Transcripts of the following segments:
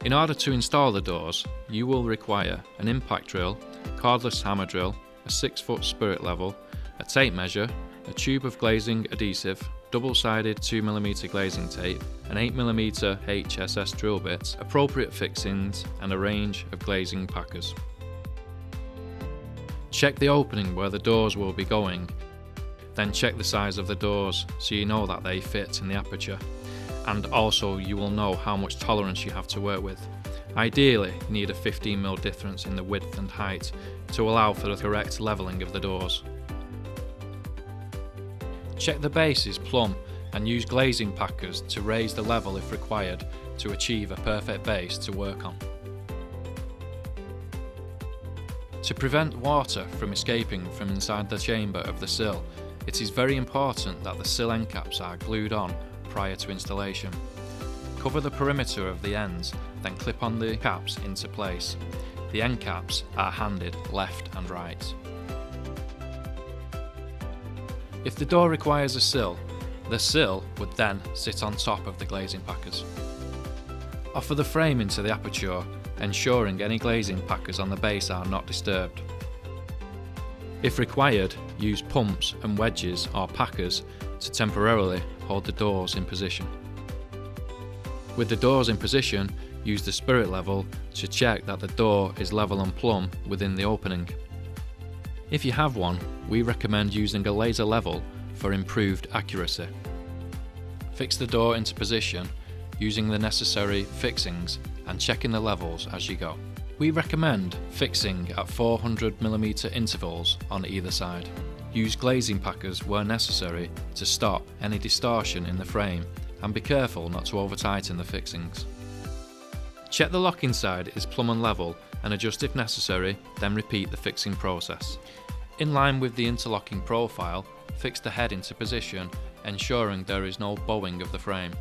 In order to install the doors, you will require an impact drill, cordless hammer drill, a 6-foot spirit level, a tape measure, a tube of glazing adhesive, double-sided 2mm glazing tape, an 8mm HSS drill bit, appropriate fixings and a range of glazing packers. Check the opening where the doors will be going, then check the size of the doors so you know that they fit in the aperture, and also you will know how much tolerance you have to work with. Ideally, you need a 15mm difference in the width and height to allow for the correct levelling of the doors. Check the base is plumb and use glazing packers to raise the level if required to achieve a perfect base to work on. To prevent water from escaping from inside the chamber of the sill, it is very important that the sill end caps are glued on prior to installation. Cover the perimeter of the ends, then clip on the caps into place. The end caps are handed left and right. If the door requires a sill, the sill would then sit on top of the glazing packers. Offer the frame into the aperture, ensuring any glazing packers on the base are not disturbed. If required, use pumps and wedges or packers to temporarily hold the doors in position. With the doors in position, use the spirit level to check that the door is level and plumb within the opening. If you have one, we recommend using a laser level for improved accuracy. Fix the door into position using the necessary fixings and checking the levels as you go. We recommend fixing at 400mm intervals on either side. Use glazing packers where necessary to stop any distortion in the frame, and be careful not to over tighten the fixings. Check the locking side is plumb and level and adjust if necessary, then repeat the fixing process. In line with the interlocking profile, fix the head into position, ensuring there is no bowing of the frame.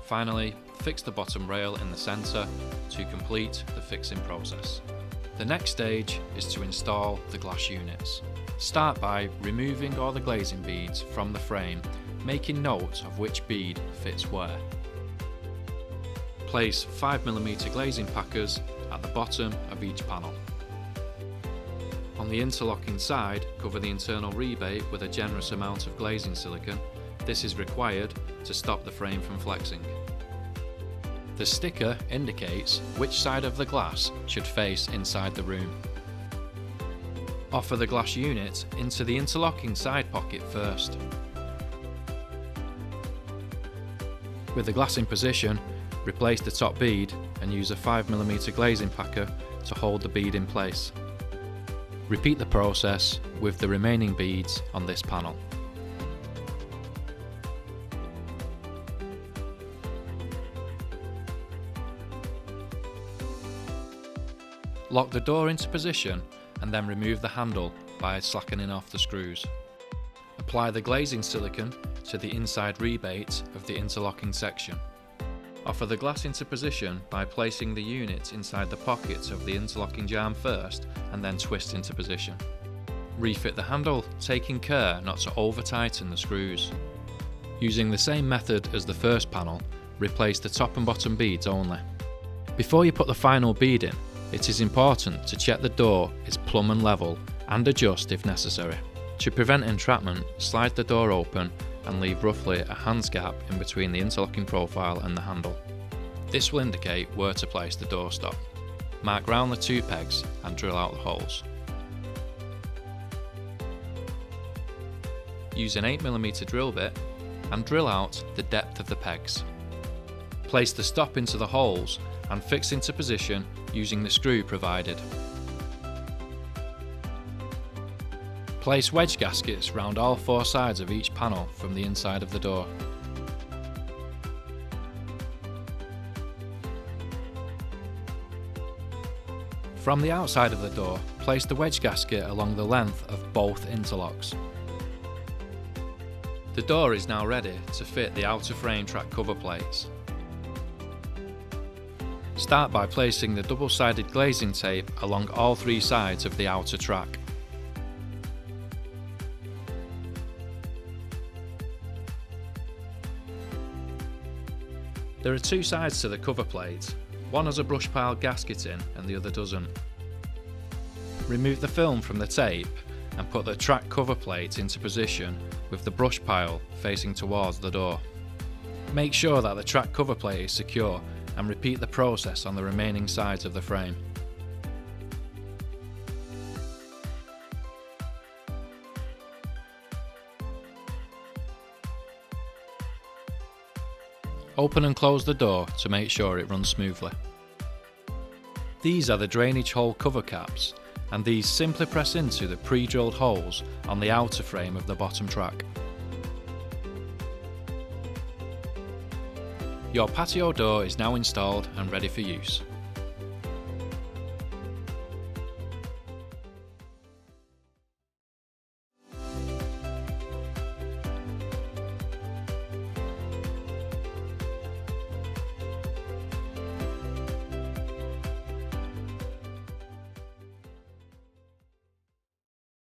Finally, fix the bottom rail in the centre to complete the fixing process. The next stage is to install the glass units. Start by removing all the glazing beads from the frame, making note of which bead fits where. Place 5mm glazing packers at the bottom of each panel. On the interlocking side, cover the internal rebate with a generous amount of glazing silicone. This is required to stop the frame from flexing. The sticker indicates which side of the glass should face inside the room. Offer the glass unit into the interlocking side pocket first. With the glass in position, replace the top bead and use a 5mm glazing packer to hold the bead in place. Repeat the process with the remaining beads on this panel. Lock the door into position and then remove the handle by slackening off the screws. Apply the glazing silicone to the inside rebate of the interlocking section. Offer the glass into position by placing the unit inside the pockets of the interlocking jamb first and then twist into position. Refit the handle, taking care not to over tighten the screws. Using the same method as the first panel, replace the top and bottom beads only. Before you put the final bead in, it is important to check the door is plumb and level and adjust if necessary. To prevent entrapment, slide the door open and leave roughly a hand's gap in between the interlocking profile and the handle. This will indicate where to place the doorstop. Mark round the 2 pegs and drill out the holes. Use an 8mm drill bit and drill out the depth of the pegs. Place the stop into the holes and fix into position using the screw provided. Place wedge gaskets round all 4 sides of each panel from the inside of the door. From the outside of the door, place the wedge gasket along the length of both interlocks. The door is now ready to fit the outer frame track cover plates. Start by placing the double-sided glazing tape along all 3 sides of the outer track. There are 2 sides to the cover plate. One has a brush pile gasket in and the other doesn't. Remove the film from the tape and put the track cover plate into position with the brush pile facing towards the door. Make sure that the track cover plate is secure and repeat the process on the remaining sides of the frame. Open and close the door to make sure it runs smoothly. These are the drainage hole cover caps, and these simply press into the pre-drilled holes on the outer frame of the bottom track. Your patio door is now installed and ready for use.